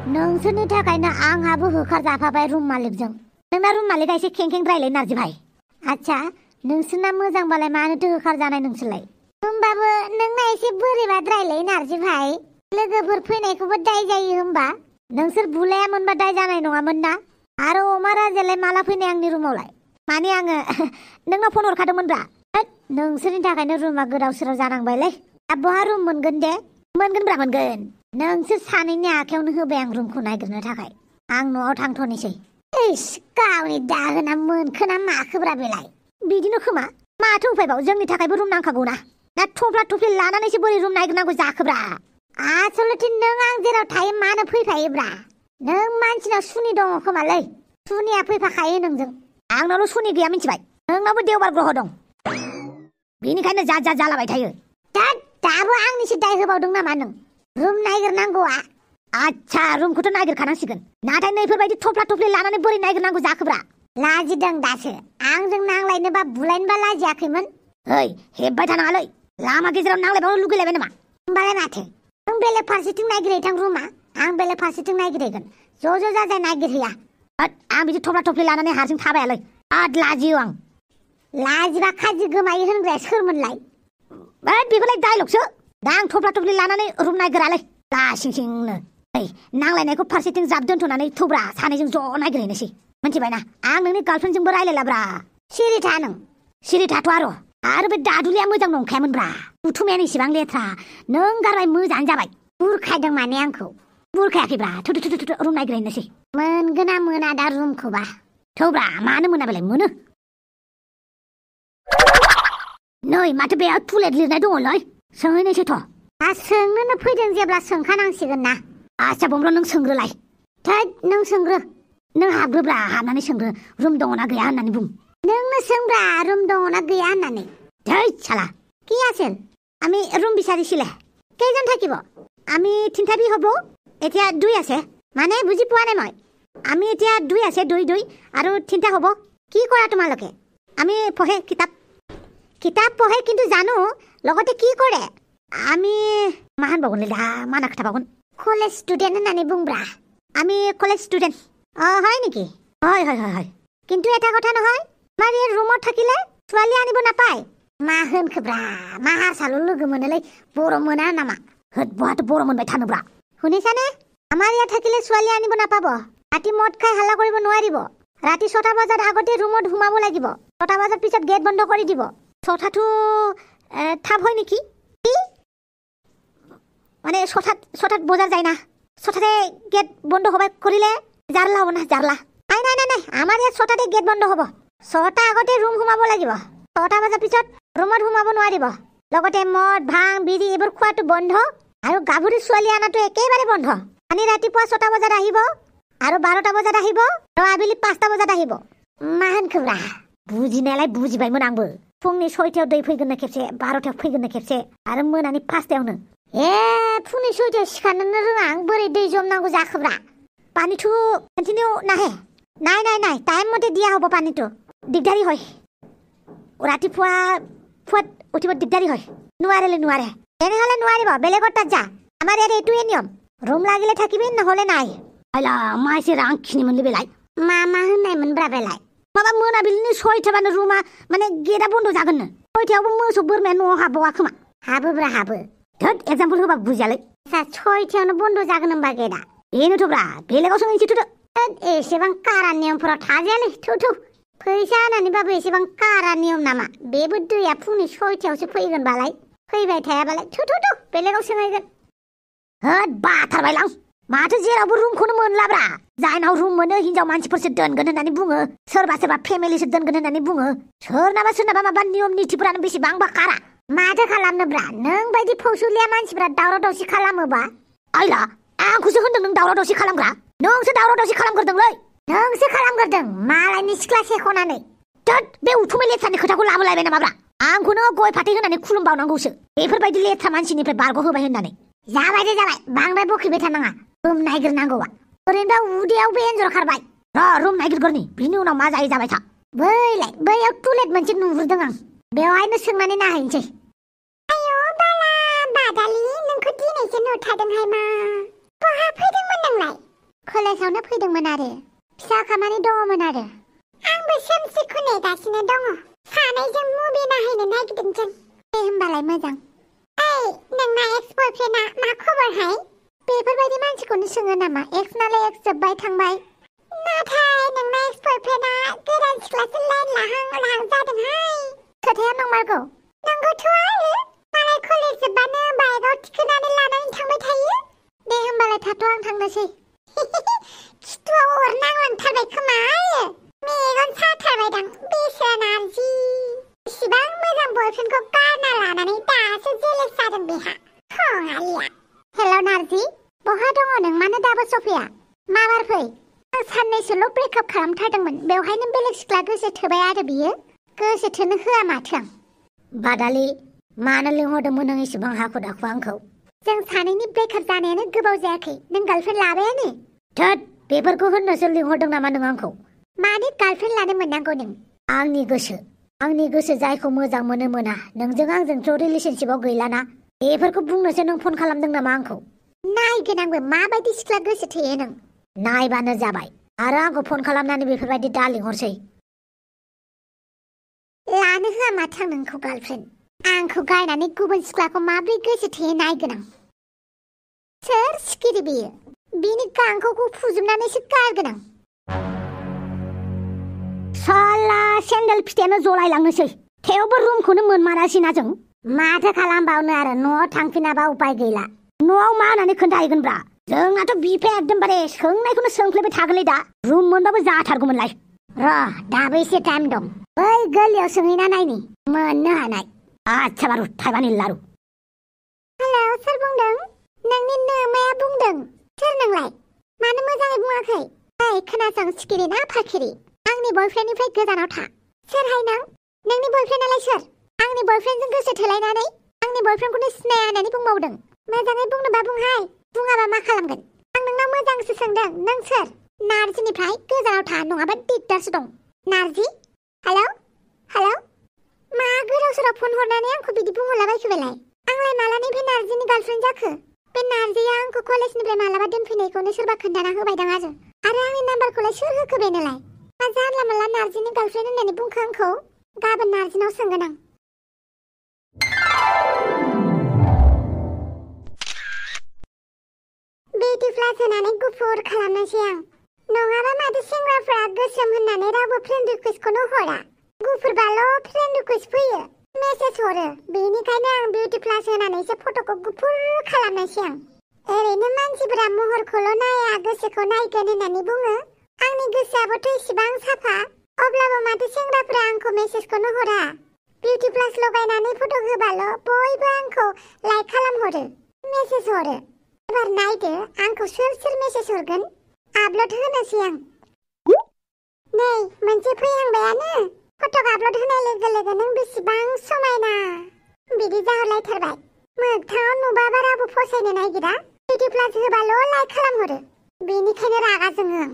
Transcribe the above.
नोंसोरनि थाखायनो आंहाबो होखारजाफाबाय रुम मालिकजों। नोंना रुम मालिकआ एसे खें-खेंद्रायलै नारजि भाई। आच्छा नोंसोरना मोजांबालाय मानोथो होखारजानाय नोंसोरलाय? होमबाबो नोंना एसे बोरैबाद्रायलै नारजि भाई। लोगोफोर फैनायखौबो दाय जायो होमबा? नोंसोर बुलायामोनबा दाय जानाय नङामोन ना? आरो अमा राजायालाय माला फैनाय आंनि रुमावलाय? माने आङो नोंनाव फन हरखादोंमोनब्रा। नोंसोरनि थाखायनो रुमा गोदाव सोराव जानांबायलै। दा बहा रुम मोनगोन दे? मोनगोनब्रा मोनगोन। नोंसोर सानैनि आखायावनो होबाय आं रुमखौ नागिरनो थाखाय। आं न'आव थांथ'नोसै। इस गावनि दाहोना मोनखोना माखोब्रा बेलाय? बिदिनो खोमा। माथो उफायबाव, जोंनि थाखायबो रुम नांखागौ ना। दा थफ्ला थफ्लि लानानैसो बोरै रुम नागिरनांगौ जाखोब्रा? आसलथे नों आं जेराव थायो मानो फैफायोब्रा? नों मानसिनाव सुनि दङ खोमालै। सुनिया फैफाखायो नोंजों। आंनावल' सुनि गैया मिथिबाय। नोंनावबो देवबार ग्रह दं। बेनिखायनो जा जालाबाय थायो। दाबो आंनिसो दाय होबावदों नामा नों? रुम नागिरनांगौआ? आच्छा रुमखौथ' नागिरखानांसिगोन। नाथाय नैफोरबायदि थफ्ला थफ्लि लानानै बोरै नागिरनांगौ जाखोब्रा? लाजिदों दासो। आंजों नांलायनोबा बुलायनोबा लाजियाखैमोन। ओइ हेब्बाय थानाङालै। लामा गेजेराव नांलायबावनो लुगैलायबाय नामा? होमबालाय माथो? नों बेलेग फारसेथिं नागिरहैथां रुमा। आं बेलेग फारसेथिं नागिरहैगोन। ज' जाजाय नागिरहैया। आं बिदि थफ्ला थफ्लि लानानै हारसिं थाबायालै। आद लाजियो आं। लाजिबा खाजि गोमायो होनग्राया सोरमोनलाय? बेफोरलाय डायलगसो। दा आं थफ्ला थफ्लि लानानै रुम नागिरालै। लासिंसिंनो। नांलायनायखौ फारसेथिं जाब दोनथ'नानै थौब्रा सानैजों ज' नागिरहैनोसै। मिथिबायना? आं नोंनि गार्लफ्रेन्डजोंबो रायलायलाब्रा। सिरि था नों। सिरि थाथ' आरो बे दादुलिया मोजां नंखायामोनब्रा। उथुमायानो इसेबां लेथ्रा। नों गारबाय मोजाङानो जाबाय। बुरखायदों माने आंखौ। बुरखायाखैब्रा। थु रुम नागिरहैनोसै। मोनगोना मोना दा रुमखौबा? थौब्रा मानो मोना बेलाय? मोनो। नै माथो बेयाव टुलेट लिरनाय दङलै। सोंहैनोसैथ'। दा सोंनोनो फैदों जेब्ला सोंखानांसिगोन ना। आच्छा बमब्र नों सोंग्रोलाय। थोद नों सोंग्रो। नों हाबग्रोब्रा। हाबनानै सोंग्रो रुम दङना गैया होननानै बुं। नोंनो सोंब्रा रुम दङना गैया होननानै। ধৈ শালা কি আছিল? আমি রুম বিচাৰিছিলে। কেইজন থাকিব? আমি তিনিটা হ'ব। এতিয়া 2 আছে। মানে বুজি পোৱা নাই মই। আমি এতিয়া 2 আছে 2 আৰু 3টা হ'ব। কি কৰা তোমালোকে? আমি পঢ়ে কিতাপ পঢ়ে কিন্তু জানো লগতে কি কৰে? আমি মাহান বাগুন দা মানা কথা বাগুন। কলেজ ষ্টুডেণ্ট होननानै बुंब्रा। আমি কলেজ ষ্টুডেণ্ট। হয় নেকি? হয়। কিন্তু এটা কথা নহয়, আমাৰ এই ৰুমত থাকিলে ছোৱালী আনিব নাপায়। मा होनखोब्रा? मा हारसाल' लोगो मोनोलै बर' मोना नामा? होद बहाथ' बर' मोनबाय थानोब्रा। শুনিছানে? আমাৰ ইয়াত থাকিলে ছোৱালী আনিব নাপাব। ৰাতি মদ খাই হাল্লা কৰিব নোৱাৰিব। ৰাতি 6টা বজাৰ আগতে ৰুমত সোমাব লাগিব। 6টা বজাৰ পিছত গেট বন্ধ কৰি দিব। 6টাটো থাপ হয় নেকি? কি? মানে 6টাত বজাৰ যায় না। 6টাতে গেট বন্ধ হ'ব কৰিলে জাৰলা হ'ব না জাৰলা। নাই আমাৰ ইয়াত 6টাতে গেট বন্ধ হ'ব। 6টা আগতে ৰুম সোমাব লাগিব। 6টা বজাৰ পিছত ৰুমত সোমাব নোৱাৰিব। লগতে মদ ভাং বিড়ি এইবোৰ খোৱাটো বন্ধ আৰু গাভৰু ছোৱালী আনাটো একেবাৰে বন্ধ। মানে ৰাতিপুৱা 6টা বজাত আহিব আৰু 12টা বজাত আহিব আৰু আবেলি 5টা বজাত আহিব। मा होनखोब्रा? बुजिनायालाय बुजिबायमोन आंबो। फुंनि 6टायाव दै फैगोननो खेबसे, 12टायाव फैगोननो खेबसे आरो मोनानि 5टायावनो। फुंनि 6टायाव सिखारनोनो रोङा आं बोरै दै जमनांगौ जाखोब्रा? পানীটো কন্টিনিউ নাহে। নাই টাইম মতে দিয়া হ'ব পানীটো। দিগদাৰি হয়। ৰাতিপুৱা ফুৱাত উঠিব দিগদাৰি হয়। নোৱাৰে। তেনেহ'লে নোৱাৰিব, বেলেগৰ তাত যা। আমাৰ ইয়াত এইটোৱে নিয়ম। ৰুম লাগিলে থাকিবি নহ'লে নাই। আইলা मा एसे रांखिनि मोनलै बेलाय? मा होननायमोनब्रा बेलाय? माबा मोनाबिलिनि 6टाबानो रुमा माने गेटआ बन्द' जागोननो। 6टायावबो मोसौ बोरमाया न'आव हाबबावा खोमा। हाबोब्रा हाबो। धोद एग्जाम्पल होबा बुजियालै। 6टायावनो बन्द' जागोन होमबा गेटआ? बेनोथ'ब्रा बेलेगाव सोंहैनोसैथ'। एसेबां कारा नियमफोराव थाजायालै थौ। फैसा होनानैबाबो एसेबां कारा नियम नामा? बेबो दैया फुंनि 6टायावसो फैगोनबालाय। फैबाय थायाबालाय थौ बेलेगाव सोंहैगोन। होद बाथारबायलां। माथो जेरावबो रुमखौनो मोनलाब्रा। जायनाव रुम मोनो हिनजाव मानसिफोरसो दोनगोन होननानै बुङो। सोरबा फेमिलिसो दोनगोन होननानै बुङो। सोरनाबा माबा नियम नितिफोरानो बेसेबांबा कारा। माथो खालामनोब्रा? नों बायदि फौसुलिया मानसिफ्रा दावराव दावसि खालामोबा? आइला आंखौसो होनदों नों दावराव दावसि खालामग्रा? नोंसो दावराव दावसि खालामग्रोदोंलै। नोंसो खालामग्रोदों मालायनि सिख्ला सेख'नानै। धोद बे उथुमै लेथ्रानि खोथाखौ लाबोलायबाय नामाब्रा? आंखौनो गय फाथै होनानै खुलुमबावनांगौसो बेफोरबायदि लेथ्रा मानसिनिफ्राय बारग' होबाय होननानै। जाबाय बांद्राय बखिबाय थानाङा। रुम नागिरनांगौआ ओरैनोबा उदैयावबो एन्जर खारबाय। रुम नागिरग्रोनि बिनि उनाव मा जायो जाबाय था। बैयाव टुलेट मोनसे नुहुरदों आं। बेवहायनो सोंनानै नायहैनोसै। आयौ बाला बादालि नोंखौ दिनैसो नुथारदोंहाय मा। बहा फैदोंमोन नोंलाय? कलेजावनो फैदोंमोन आरो फिसा खामानि दङमोन आरो आंबो सोमजिखौ नेगासिनो दङ सानैजों मुभि नायनो नागिरदों जों दे होमबालाय मोजां ओइ नोंना एक्स बयफ्रेन्डआ मा खबरहाय बेफोरबायदि मानसिखौनो सोङो नामा एक्स नालाय एक्स जोब्बाय थांबाय नाथाय नोंना एक्स बयफ्रेन्डआ गोदान सिख्लासो लाइन लाहां जादोंहाय खोथाया नंमारगौ नंगौथ' आरो मालाय कलेज जोब्बानो बाइकआव थिखोनानै लानानै थांबाय थायो दे होमबालाय थाथ' आं थांनोसै खिथुआव अर नांलांथारबाय खोमा आयो मेगन साथारबायदां बेसेरा नारजि इसिबां मोजां बयफ्रेन्डखौ गारना लानानै दासो जेलेस जादों बेहा खङालिया हेल' नारजि बहा दङ नों मानो दाबो सफैया माबार फै आं साननैसोल' ब्रेकआप खालामथारदोंमोन बेवहायनो बेलेग सिख्ला गोसो थोबाय आरो बियो गोसो थोनो होआ माथो आं बादालि मानो लिंहरदोंमोन नों इसेबां हाखु दाखु आंखौ जों सानैनि ब्रेकआप जानायानो गोबाव जायाखै नों गार्लफ्रेन्ड लाबायानो थोद बेफोरखौ होननोसो लिंहरदों नामा नों आंखौ मानो गार्लफ्रेन्ड लानो मोननांगौ नों आंनि गोसो जायखौ मोजां मोनो मोना नोंजों आंजोंथ' रिलेशनशिपआव गैलाना बेफोरखौ बुंनोसो नों फन खालामदों नामा आंखौ नायगोन आंबो माबायदि सिख्ला गोसो थोयो नों नायबानो जाबाय आरो आंखौ फन खालामनानै बेफोरबायदि दा लिंहरसै लानो होआ माथो आं नोंखौ गार्लफ्रेन्ड आंखौ गायनानै गुबुन सिख्लाखौ माब्रै गोसो थोयो नायगोन आं सोर सिखिरि बेयो बिनि गांखौखौ फुजोबनानैसो गारगोन आं साला सेन्देल फिथायानो जलायलांनोसै थेवबो रुमखौनो मोनमारासैना जों माथो खालामबावनो आरो न'आव थांफिनाबा उपाय गैला न'आव मा होननानै खोन्थाहैगोनब्रा जोंनाथ' बिफाया एकदमबारे सोंनायखौनो सोंफ्लेबाय थागोनलै दा रुम मोनबाबो जाथारगौमोनलाय र' दाबो एसे टाइम दं बै गोरलैयाव सोंहैना नायनि मोननो हानाय आच्छा बारु थाइबानि लारु हेलौ सोर बुंदों नोंनि नोमाया बुंदों सोर नोंलाय मानो मोजाङै बुङाखै ओइ खोनासं सिखिरि ना फाखिरि आंनि बयफ्रेन्डनिफ्राय गोजानाव था सोरहाय नों नोंनि बयफ्रेन्डआलाय सोर आंनि बयफ्रेन्डजों गोसो थोलायनानै आंनि बयफ्रेन्डखौनो सिनाया होननानै बुंबावदों मोजाङै बुंनोबा बुंहाय बुङाबा मा खालामगोन आं नोंनाव मोजांसो सोंदों नों सोर नारजिनिफ्राय गोजानाव था नङाबा दिगदारसो दं नारजि हेलौ हेलौ मा गोदाव सोराव फन हरनानै आंखौ बिदि बुंहरलाबायखोबायलाय आंलाय मालानिफ्राय नारजिनि गार्लफ्रेन्ड जाखो बे नारजिया आंखौ कलेजनिफ्राय मालाबा दोनफैनायखौनो सोरबा खोन्थाना होबायदां आरो आंनि नाम्बारखौलाय सोर होखो बेनोलाय मा जानला मानला नारजिनि गार्लफ्रेन्ड होननानै बुंखो आंखौ गाबोन नारजिनाव सोंगोन आं बिउटि प्लास होनानै गुफुर खालामनोसै आं नङाबा माथो सेंग्राफ्रा गोसोम होननानै रावबो फ्रेन्ड रिकुवेस्टखौनो हरा गुफुरबाल' फ्रेन्ड रिकुवेस्ट फैयो मेसेज हरो बेनिखायनो आं बिउटि प्लास होनानैसो फट'खौ गुफुर खालामनोसै आं ओरैनो मानसिफोरा महरखौल' नाया गोसोखौ नायगोन होननानै बुङो आंनि गोसोआबोथ' इसिबां साफा अब्लाबो माथो सेंग्राफ्रा आंखौ मेसेजखौनो हरा बिउटि प्लास लगायनानै फट' होबाल' बयबो आंखौ लाइक खालामहरो मेसेज हरो एबार नायदो आंखौ सोर सोर मेसेज हरगोन आपल'ड होनोसै आं नै मोनसे फैहांबायानो फट' आपल'ड होनाय लोगो लोगो नों बेसेबां समायना बिदि जाहरलायथारबाय मोगथाङाव नुबाबा रावबो फसायनो नागिरा बिउटि प्लास होबाल' लाइक खालामहरो बेनिखायनो रागा जोङो आं